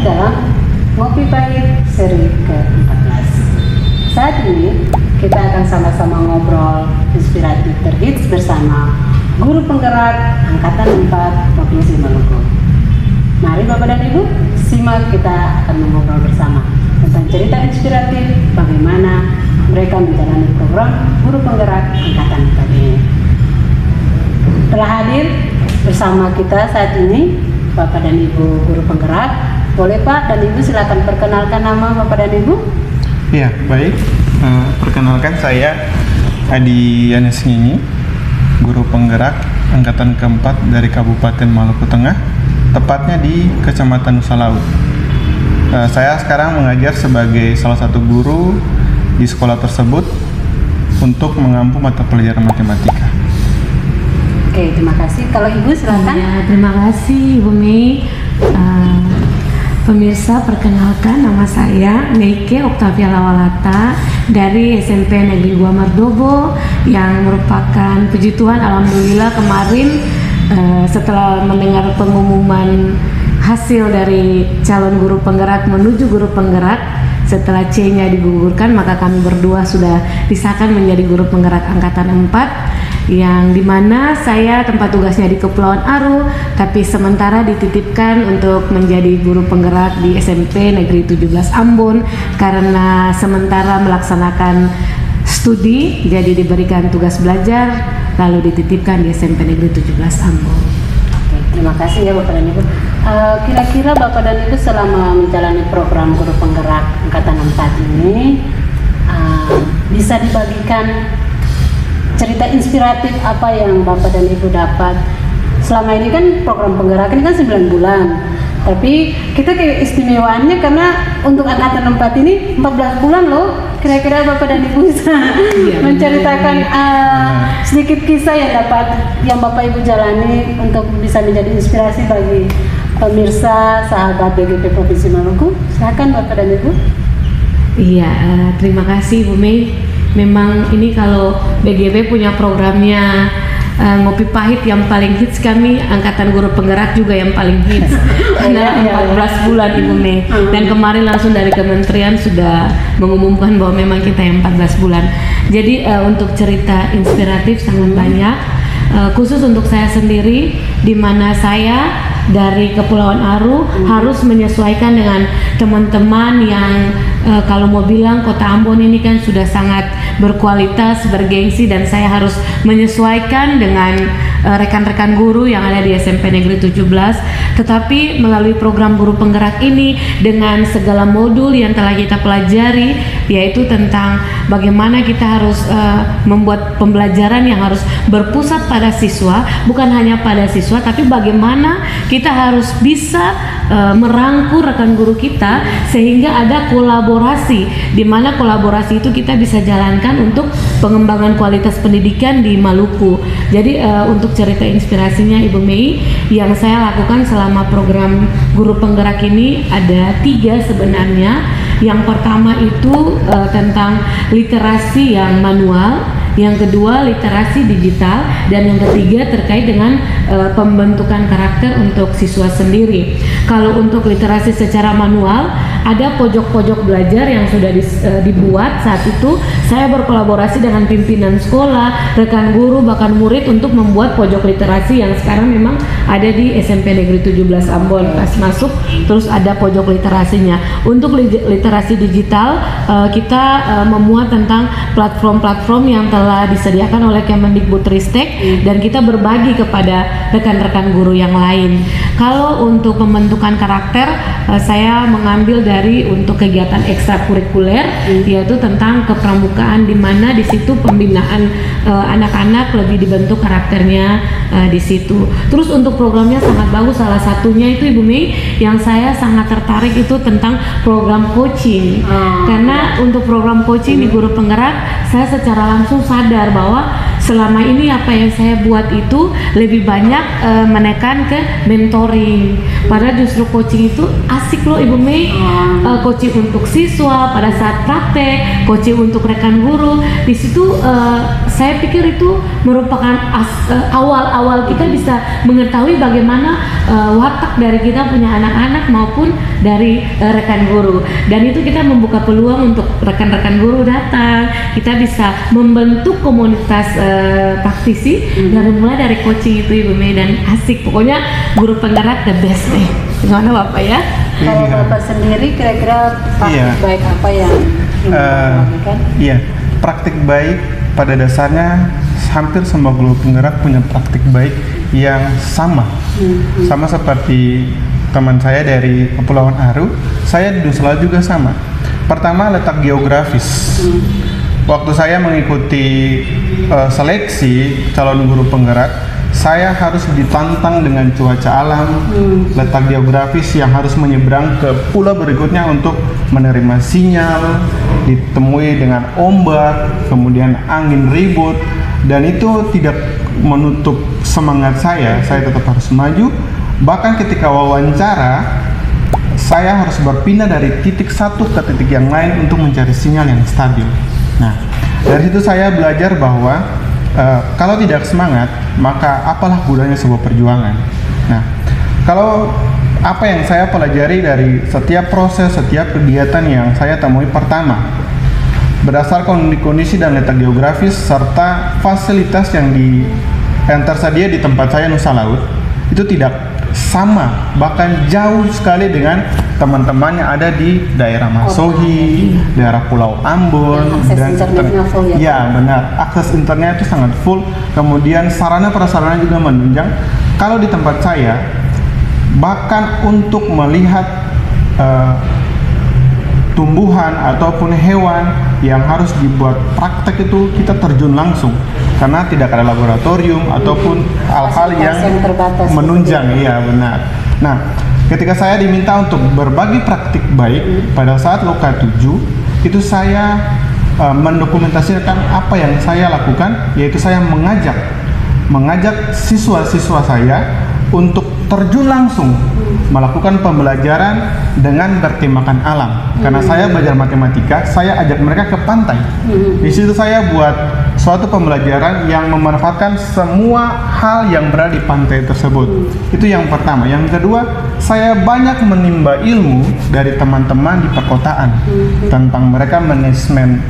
dalam Ngopi Pahit seri ke-14. Saat ini kita akan sama-sama ngobrol inspiratif terhits bersama guru penggerak Angkatan 4 Provinsi Maluku. Mari Bapak dan Ibu, simak kita akan mengobrol bersama tentang cerita inspiratif bagaimana mereka menjalani program guru penggerak Angkatan 4 ini. Telah hadir bersama kita saat ini Bapak dan Ibu guru penggerak. Boleh Pak dan Ibu silakan perkenalkan nama Bapak dan Ibu. Ya, baik. Perkenalkan saya Adi Yanes Ngini, guru penggerak Angkatan ke-4 dari Kabupaten Maluku Tengah, tepatnya di Kecamatan Nusa Laut. Saya sekarang mengajar sebagai salah satu guru di sekolah tersebut untuk mengampu mata pelajaran matematika. Oke, terima kasih. Kalau Ibu silakan. Ya, terima kasih Ibu Mei. Pemirsa, perkenalkan nama saya Meike Oktavia Lawalata dari SMP Negeri 2 Mardobo yang merupakan puji Tuhan, alhamdulillah kemarin setelah mendengar pengumuman hasil dari calon guru penggerak menuju guru penggerak, setelah C-nya digugurkan, maka kami berdua sudah disahkan menjadi guru penggerak Angkatan 4, yang dimana saya tempat tugasnya di Kepulauan Aru, tapi sementara dititipkan untuk menjadi guru penggerak di SMP Negeri 17 Ambon karena sementara melaksanakan studi, jadi diberikan tugas belajar, lalu dititipkan di SMP Negeri 17 Ambon. Oke, terima kasih ya Bapak dan Ibu. Kira-kira Bapak dan Ibu selama menjalani program guru penggerak Angkatan 4 ini bisa dibagikan cerita inspiratif apa yang Bapak dan Ibu dapat selama ini? Kan program penggerak ini kan 9 bulan, tapi kita keistimewaannya karena untuk Angkatan 4 ini 14 bulan loh. Kira-kira Bapak dan Ibu bisa menceritakan sedikit kisah yang Bapak Ibu jalani untuk bisa menjadi inspirasi bagi pemirsa sahabat BGP Provinsi Maluku. Silakan Bapak dan Ibu. Iya, terima kasih Bu Mei. Memang ini kalau BGP punya programnya Ngopi Pahit yang paling hits, kami Angkatan Guru Penggerak juga yang paling hits karena 14 bulan Ibu Mei, dan kemarin langsung dari kementerian sudah mengumumkan bahwa memang kita yang 14 bulan. Jadi untuk cerita inspiratif sangat banyak, khusus untuk saya sendiri, di mana saya dari Kepulauan Aru harus menyesuaikan dengan teman-teman yang kalau mau bilang Kota Ambon ini kan sudah sangat berkualitas, bergengsi, dan saya harus menyesuaikan dengan rekan-rekan guru yang ada di SMP Negeri 17. Tetapi melalui program guru penggerak ini dengan segala modul yang telah kita pelajari, yaitu tentang bagaimana kita harus membuat pembelajaran yang harus berpusat pada siswa, bukan hanya pada siswa, tapi bagaimana kita harus bisa merangkul rekan guru kita sehingga ada kolaborasi, di mana kolaborasi itu kita bisa jalankan untuk pengembangan kualitas pendidikan di Maluku. Jadi untuk cerita inspirasinya Ibu Mei yang saya lakukan selama program guru penggerak ini ada 3 sebenarnya. Yang pertama itu tentang literasi yang manual, yang kedua literasi digital, dan yang ketiga terkait dengan pembentukan karakter untuk siswa sendiri. Kalau untuk literasi secara manual, ada pojok-pojok belajar yang sudah dibuat. Saat itu saya berkolaborasi dengan pimpinan sekolah, rekan guru, bahkan murid untuk membuat pojok literasi yang sekarang memang ada di SMP Negeri 17 Ambon. Pas masuk terus ada pojok literasinya. Untuk literasi digital, kita memuat tentang platform-platform yang telah disediakan oleh Kemendikbudristek dan kita berbagi kepada rekan-rekan guru yang lain. Kalau untuk pembentukan karakter, saya mengambil dari untuk kegiatan ekstrakurikuler, yaitu tentang kepramukaan, di mana di situ pembinaan anak-anak lebih dibentuk karakternya di situ. Terus untuk programnya sangat bagus, salah satunya itu Ibu Mei yang saya sangat tertarik itu tentang program coaching. Karena untuk program coaching di guru penggerak, saya secara langsung sadar bahwa selama ini apa yang saya buat itu lebih banyak menekan ke mentoring. Padahal justru coaching itu asik loh Ibu Mei. Coaching untuk siswa pada saat praktek, coaching untuk rekan guru. Di situ saya pikir itu merupakan awal-awal kita bisa mengetahui bagaimana watak dari kita punya anak-anak maupun dari rekan guru. Dan itu kita membuka peluang untuk rekan-rekan guru datang. Kita bisa membentuk komunitas praktisi dari mulai dari coaching itu Ibu Mei, dan asik pokoknya guru penggerak the best deh. Gimana Bapak ya? Kalau Bapak sendiri kira-kira praktik baik apa yang ingin bagikan? Iya, praktik baik pada dasarnya hampir semua guru penggerak punya praktik baik yang sama. Sama seperti teman saya dari Kepulauan Aru, saya di Nusa Laut juga sama. Pertama, letak geografis. Waktu saya mengikuti seleksi calon guru penggerak, saya harus ditantang dengan cuaca alam, letak geografis yang harus menyeberang ke pulau berikutnya untuk menerima sinyal, ditemui dengan ombak, kemudian angin ribut, dan itu tidak menutup semangat saya tetap harus maju. Bahkan ketika wawancara, saya harus berpindah dari titik satu ke titik yang lain untuk mencari sinyal yang stabil. Nah, dari situ saya belajar bahwa kalau tidak semangat, maka apalah gunanya sebuah perjuangan. Nah, kalau apa yang saya pelajari dari setiap proses, setiap kegiatan yang saya temui, pertama, berdasarkan kondisi dan letak geografis serta fasilitas yang tersedia di tempat saya Nusa Laut, itu tidak sama, bahkan jauh sekali dengan teman-teman yang ada di daerah Masohi, daerah Pulau Ambon, dan internetnya full ya benar, akses internet itu sangat full. Kemudian sarana prasarana juga menunjang. Kalau di tempat saya, bahkan untuk melihat tumbuhan ataupun hewan yang harus dibuat praktek itu kita terjun langsung, karena tidak ada laboratorium ataupun hal-hal yang menunjang. Iya benar. Nah, ketika saya diminta untuk berbagi praktik baik pada saat Loka 7, itu saya mendokumentasikan apa yang saya lakukan, yaitu saya mengajak siswa-siswa saya untuk terjun langsung melakukan pembelajaran dengan bertemakan alam. Karena saya belajar matematika, saya ajak mereka ke pantai. Di situ saya buat suatu pembelajaran yang memanfaatkan semua hal yang berada di pantai tersebut. Itu yang pertama. Yang kedua, saya banyak menimba ilmu dari teman-teman di perkotaan tentang mereka manajemen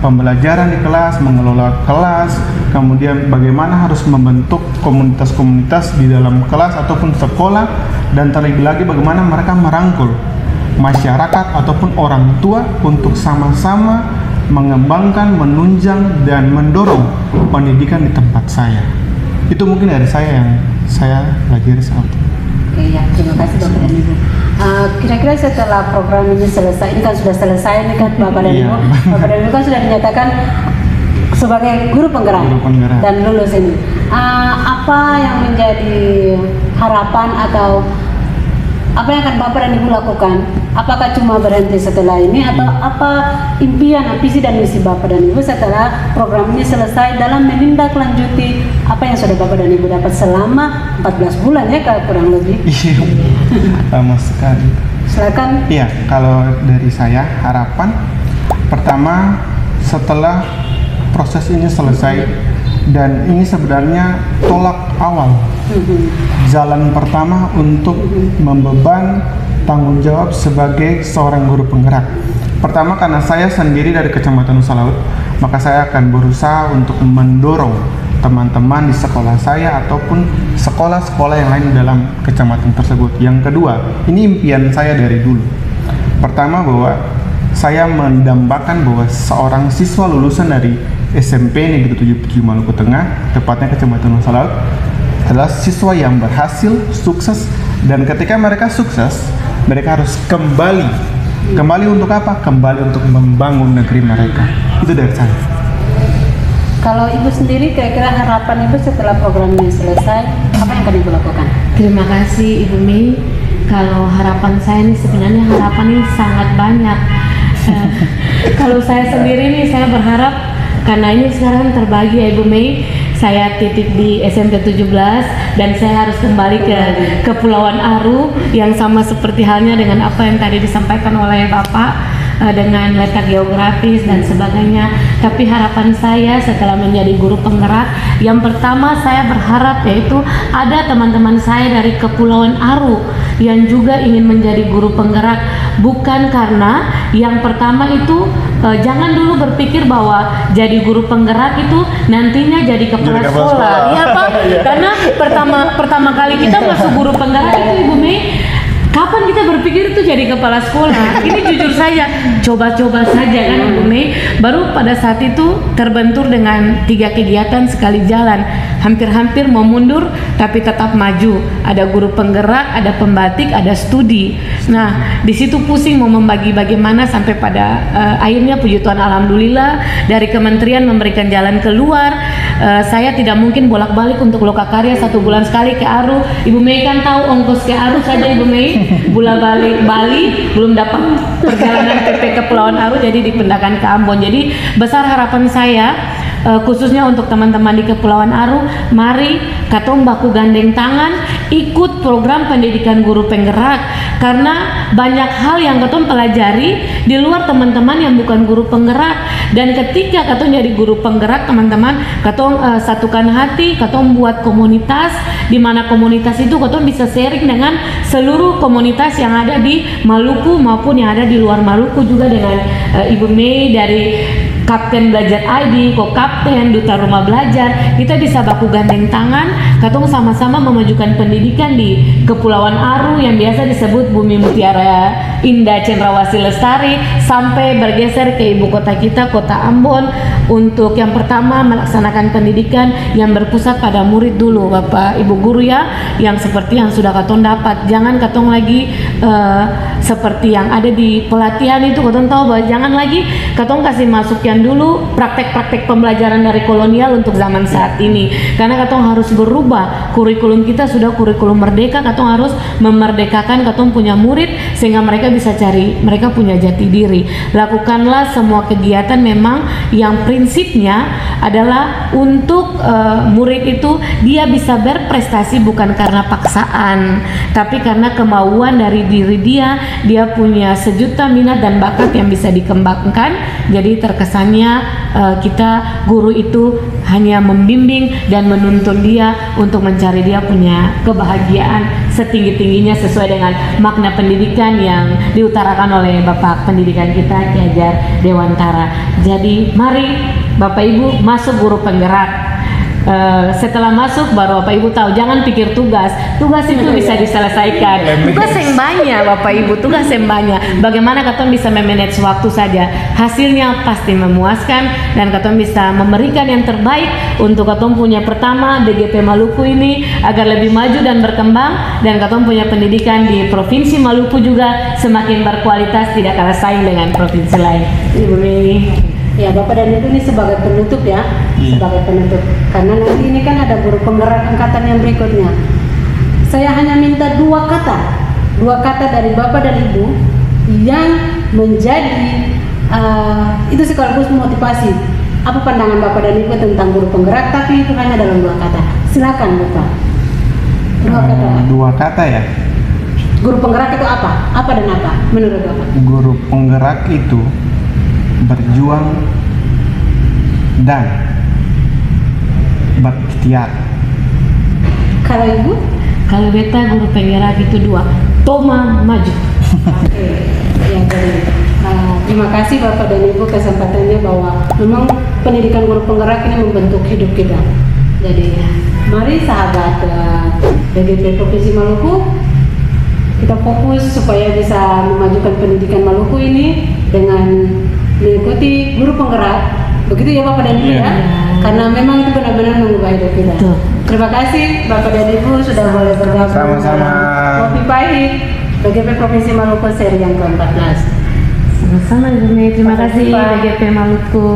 pembelajaran di kelas, mengelola kelas, kemudian bagaimana harus membentuk komunitas-komunitas di dalam kelas ataupun sekolah, dan terlebih lagi bagaimana mereka merangkul masyarakat ataupun orang tua untuk sama-sama mengembangkan, menunjang, dan mendorong pendidikan di tempat saya. Itu mungkin dari saya yang saya pelajari saat ini. Oke ya, terima kasih Bapak dan Ibu. Kira-kira setelah program ini selesai, ini kan sudah selesai nih kan Bapak dan Ibu. Bapak dan Ibu kan sudah dinyatakan sebagai guru penggerak dan lulus ini. Apa yang menjadi harapan atau apa yang akan Bapak dan Ibu lakukan? Apakah cuma berhenti setelah ini atau apa impian, visi dan misi Bapak dan Ibu setelah program ini selesai dalam menindaklanjuti apa yang sudah Bapak dan Ibu dapat selama 14 bulan ya kurang lebih? Iya, lama sekali. Silakan. Iya, kalau dari saya harapan pertama setelah proses ini selesai, dan ini sebenarnya tolak awal, jalan pertama untuk membeban tanggung jawab sebagai seorang guru penggerak. Pertama, karena saya sendiri dari Kecamatan Nusa Laut, maka saya akan berusaha untuk mendorong teman-teman di sekolah saya ataupun sekolah-sekolah yang lain dalam kecamatan tersebut. Yang kedua, ini impian saya dari dulu. Pertama, bahwa saya mendambakan bahwa seorang siswa lulusan dari SMP Negeri 77 Maluku Tengah, tepatnya Kecamatan Nusa Laut, adalah siswa yang berhasil, sukses, dan ketika mereka sukses, mereka harus kembali untuk apa? Kembali untuk membangun negeri mereka. Itu dari saya. Kalau Ibu sendiri, kira-kira harapan Ibu setelah program ini selesai, apa yang akan Ibu lakukan? Terima kasih Ibu Mei. Kalau harapan saya ini sebenarnya harapan ini sangat banyak. Kalau saya sendiri nih, saya berharap karena ini sekarang terbagi ya Ibu Mei. Saya titip di SMP 17 dan saya harus kembali ke Kepulauan Aru yang sama seperti halnya dengan apa yang tadi disampaikan oleh Bapak dengan letak geografis dan sebagainya. Tapi harapan saya setelah menjadi guru penggerak, yang pertama saya berharap yaitu ada teman-teman saya dari Kepulauan Aru yang juga ingin menjadi guru penggerak. Bukan karena yang pertama itu jangan dulu berpikir bahwa jadi guru penggerak itu nantinya jadi kepala sekolah. Iya Pak, karena pertama kali kita masuk guru penggerak itu Ibu Mei, kapan kita berpikir itu jadi kepala sekolah? Ini jujur saja, coba-coba saja kan Ibu Mei. Baru pada saat itu terbentur dengan 3 kegiatan sekali jalan. Hampir-hampir mau mundur tapi tetap maju. Ada guru penggerak, ada pembatik, ada studi. Nah, di situ pusing mau membagi bagaimana sampai pada akhirnya puji Tuhan alhamdulillah dari kementerian memberikan jalan keluar. Saya tidak mungkin bolak-balik untuk Lokakarya 1 bulan sekali ke Aru. Ibu Mei kan tahu ongkos ke Aru saja Ibu Mei. Bulan balik Bali belum dapat perjalanan PP Kepulauan Aru, jadi dipindahkan ke Ambon. Jadi besar harapan saya khususnya untuk teman-teman di Kepulauan Aru, mari katong baku gandeng tangan ikut program pendidikan guru penggerak, karena banyak hal yang katong pelajari di luar teman-teman yang bukan guru penggerak. Dan ketika katong jadi guru penggerak teman-teman, katong satukan hati, katong buat komunitas, di mana komunitas itu katong bisa sharing dengan seluruh komunitas yang ada di Maluku maupun yang ada di luar Maluku, juga dengan Ibu Mei dari Kapten Belajar ID, Ko-Kapten, Duta Rumah Belajar. Kita bisa baku gandeng tangan, katong sama-sama memajukan pendidikan di Kepulauan Aru yang biasa disebut Bumi Mutiara Indah Cendrawasih Lestari, sampai bergeser ke ibu kota kita, Kota Ambon, untuk yang pertama melaksanakan pendidikan yang berpusat pada murid dulu, Bapak Ibu guru ya, yang seperti yang sudah katong dapat. Jangan katong lagi seperti yang ada di pelatihan itu, katong tahu bahwa jangan lagi katong kasih masuk yang dulu praktek-praktek pembelajaran dari kolonial untuk zaman saat ini, karena katong harus berubah. Kurikulum kita sudah kurikulum merdeka, katong harus memerdekakan katong punya murid sehingga mereka bisa cari, mereka punya jati diri. Lakukanlah semua kegiatan memang yang prinsipnya adalah untuk murid itu dia bisa berprestasi bukan karena paksaan, tapi karena kemauan dari diri dia. Dia punya sejuta minat dan bakat yang bisa dikembangkan. Jadi terkesannya kita guru itu hanya membimbing dan menuntun dia untuk mencari dia punya kebahagiaan setinggi-tingginya sesuai dengan makna pendidikan yang diutarakan oleh Bapak Pendidikan kita, Ki Hajar Dewantara. Jadi mari Bapak Ibu masuk guru penggerak. Setelah masuk baru Bapak Ibu tahu, jangan pikir tugas itu bisa diselesaikan. Tugas yang banyak Bapak Ibu, tugas yang banyak. Bagaimana katong bisa memanage waktu saja, hasilnya pasti memuaskan dan katong bisa memberikan yang terbaik untuk katong punya pertama BGP Maluku ini agar lebih maju dan berkembang, dan katong punya pendidikan di Provinsi Maluku juga semakin berkualitas, tidak kalah saing dengan provinsi lain. Ibu Mei. Ya Bapak dan Ibu ini sebagai penutup ya, sebagai penutup. Karena nanti ini kan ada guru penggerak angkatan yang berikutnya. Saya hanya minta 2 kata dari Bapak dan Ibu yang menjadi itu sekaligus motivasi. Apa pandangan Bapak dan Ibu tentang guru penggerak? Tapi itu hanya dalam 2 kata. Silakan Bapak. 2 kata. 2 kata ya. Guru penggerak itu apa? Apa dan apa menurut Bapak? Guru penggerak itu berjuang dan berikhtiar. Kalau Ibu? Kalau beta guru penggerak itu 2, Toma maju. Oke, ya jadi terima kasih Bapak dan Ibu kesempatannya bahwa memang pendidikan guru penggerak ini membentuk hidup kita. Jadi mari sahabat BGP Provinsi Maluku, kita fokus supaya bisa memajukan pendidikan Maluku ini dengan mengikuti guru penggerak, begitu ya Bapak dan Ibu ya, karena memang itu benar-benar mengubah hidup kita. Terima kasih Bapak dan Ibu sudah boleh bergabung. Sama-sama. Kopi Pahit BGP Provinsi Maluku seri yang ke-14. Sama-sama Ibu Mei, terima kasih BGP Maluku.